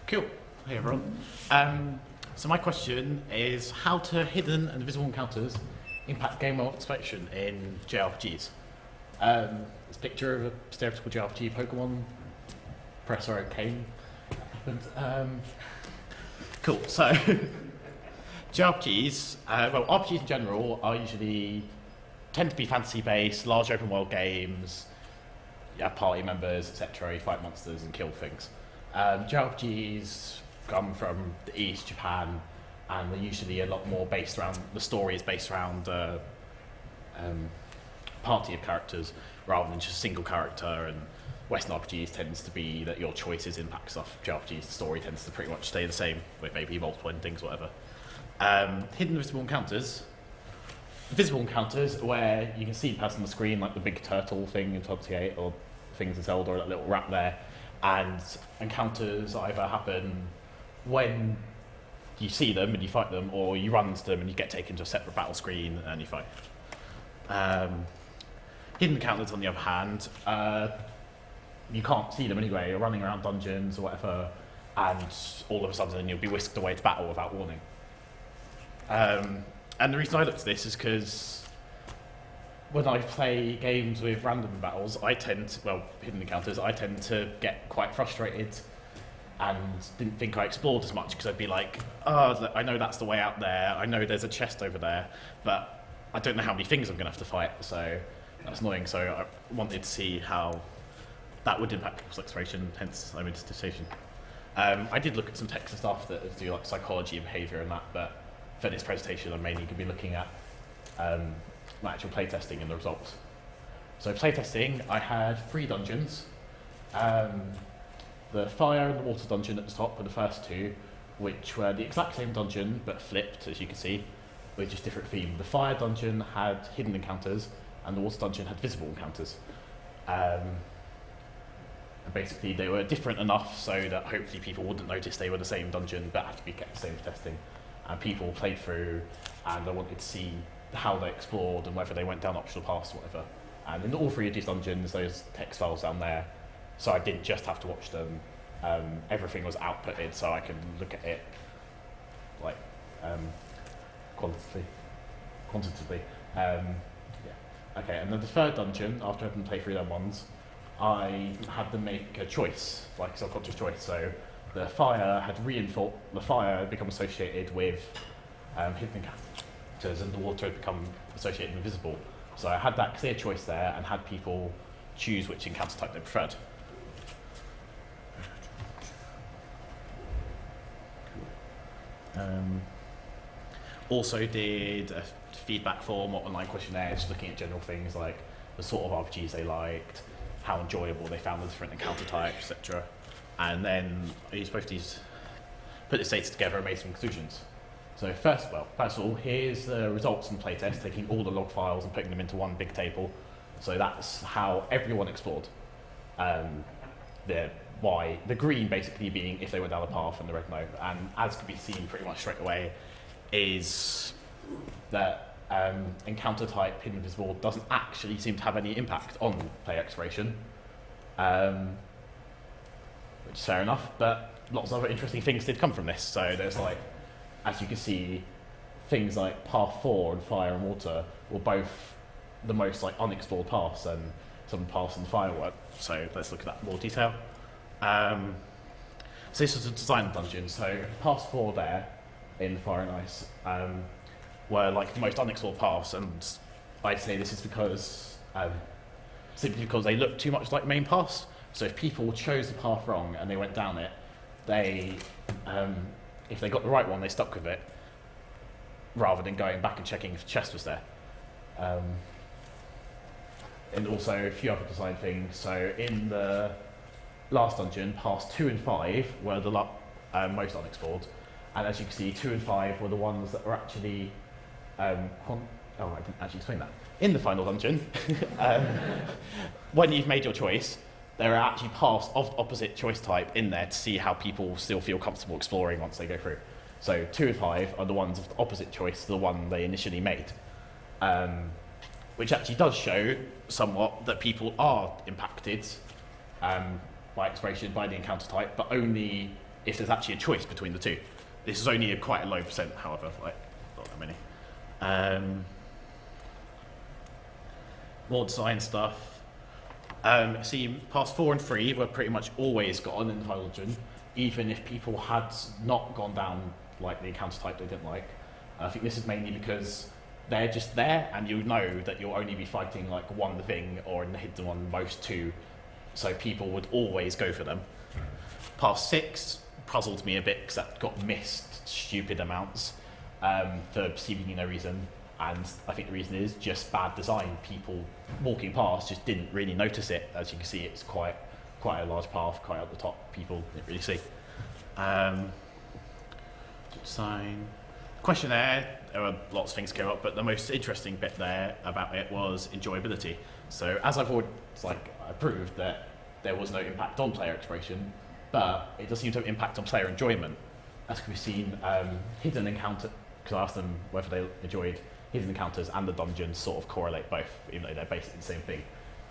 Cool. Hey everyone. So my question is how do hidden and visible encounters impact game exploration in JRPGs? This picture of a stereotypical JRPG Pokemon. Press or it came. Cool. So JRPGs, well, RPGs in general are usually tend to be fantasy based, large open world games. You have party members, etc. You fight monsters and kill things. JRPGs come from the East, Japan, and they're usually a lot more based around, the story is based around a party of characters rather than just a single character, and Western RPGs tends to be that your choices impact stuff. JRPGs, the story tends to pretty much stay the same, with maybe multiple endings, whatever. Hidden visible encounters. Visible encounters where you can see the person on the screen, like the big turtle thing in 28, or things in Zelda, or that little rat there, and encounters either happen when you see them and you fight them, or you run into them and you get taken to a separate battle screen and you fight. Hidden encounters, on the other hand, you can't see them anyway. You're running around dungeons or whatever, and all of a sudden you'll be whisked away to battle without warning. And the reason I looked at this is because when I play games with random battles, hidden encounters, I tend to get quite frustrated and didn't think I explored as much, because I'd be like, oh, I know that's the way out there, I know there's a chest over there, but I don't know how many things I'm going to have to fight, so that's annoying. So I wanted to see how that would impact people's exploration, hence I made this dissertation. I did look at some text and stuff that do like psychology and behaviour and that, but for this presentation I'm mainly going to be looking at my actual playtesting and the results. So playtesting, I had 3 dungeons. The fire and the water dungeon at the top were the first 2, which were the exact same dungeon but flipped, as you can see, with just different theme. The fire dungeon had hidden encounters and the water dungeon had visible encounters. And basically they were different enough so that hopefully people wouldn't notice they were the same dungeon but had to be kept the same for testing. And people played through and I wanted to see how they explored and whether they went down optional paths or whatever. And in all 3 of these dungeons, there's text files down there, so I didn't just have to watch them. Everything was outputted, so I could look at it like quantitatively. Yeah. Okay, and then the 3rd dungeon, after having played through them ones, I had them make a choice, like a subconscious choice. So the fire had become associated with hidden encounters, and the water had become associated with visible. So I had that clear choice there and had people choose which encounter type they preferred. Also did a feedback form or online questionnaire, just looking at general things like the sort of RPGs they liked, how enjoyable they found the different encounter types, etc. And then I used both these, put this data together and made some conclusions. So first of all, here's the results from the playtest, taking all the log files and putting them into one big table. So that's how everyone explored. The green basically being if they went down the path and the red no. And as could be seen pretty much straight away, is that encounter type hidden visible doesn't actually seem to have any impact on player exploration. Which is fair enough, but lots of other interesting things did come from this. So there's like, as you can see, things like path 4 and fire and water were both the most like unexplored paths, and some paths in the fire were. So let's look at that in more detail. So this was a design dungeon. So paths 4 there in the fire and ice were like the most unexplored paths, and I'd say this is because simply because they look too much like main paths. So if people chose the path wrong and they went down it, they if they got the right one, they stuck with it, rather than going back and checking if the chest was there. And also a few other design things. So in the last dungeon, paths 2 and 5 were the most unexplored, and as you can see, 2 and 5 were the ones that were actually I didn't actually explain that. In the final dungeon, when you've made your choice, there are actually paths of opposite choice type in there to see how people still feel comfortable exploring once they go through. So 2 and 5 are the ones of the opposite choice to the one they initially made, which actually does show somewhat that people are impacted by exploration, by the encounter type, but only if there's actually a choice between the two. This is only quite a low percent, however, like not that many. More design stuff. See, pass 4 and 3 were pretty much always gone in the final dungeon, even if people had not gone down like the encounter type they didn't like. I think this is mainly because they're just there, and you know that you'll only be fighting like one thing, or in the hidden one, most 2. So people would always go for them. Pass 6 puzzled me a bit because that got missed stupid amounts for seemingly no reason. And I think the reason is just bad design. People walking past just didn't really notice it. As you can see, it's quite a large path, quite at the top. People didn't really see. Design. Questionnaire, there were lots of things came up, but the most interesting bit there about it was enjoyability. So as I've already I proved that there was no impact on player exploration, but it does seem to have impact on player enjoyment. As can be seen, hidden encounter, because I asked them whether they enjoyed hidden encounters and the dungeons sort of correlate both, even though they're basically the same thing.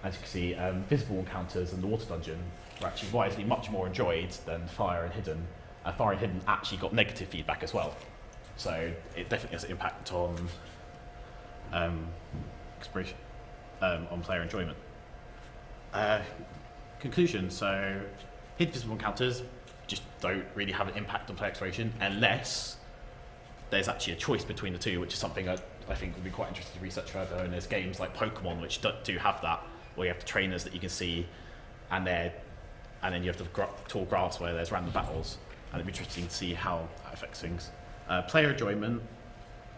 As you can see, visible encounters and the water dungeon were actually wisely much more enjoyed than fire and hidden. Fire and hidden actually got negative feedback as well. So it definitely has an impact on exploration, on player enjoyment. Conclusion, so hidden visible encounters just don't really have an impact on player exploration unless there's actually a choice between the two, which is something I think would be quite interesting to research further. And there's games like Pokemon which do have that, where you have the trainers that you can see, and then you have the tall grass where there's random battles, and it'd be interesting to see how that affects things. Player enjoyment,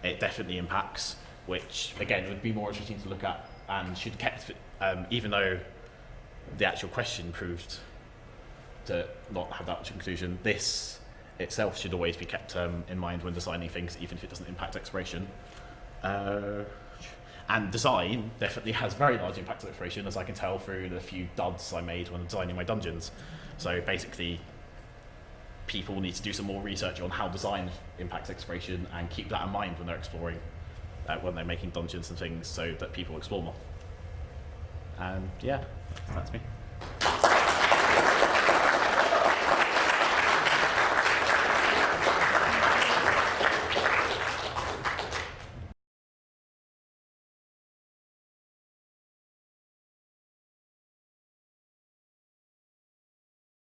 it definitely impacts, which again would be more interesting to look at, and should kept, even though the actual question proved to not have that much conclusion, this itself should always be kept in mind when designing things, even if it doesn't impact exploration. And design definitely has very large impact on exploration, as I can tell through the few duds I made when designing my dungeons. So basically, people need to do some more research on how design impacts exploration and keep that in mind when they're exploring, when they're making dungeons and things, so that people explore more. And yeah, that's me.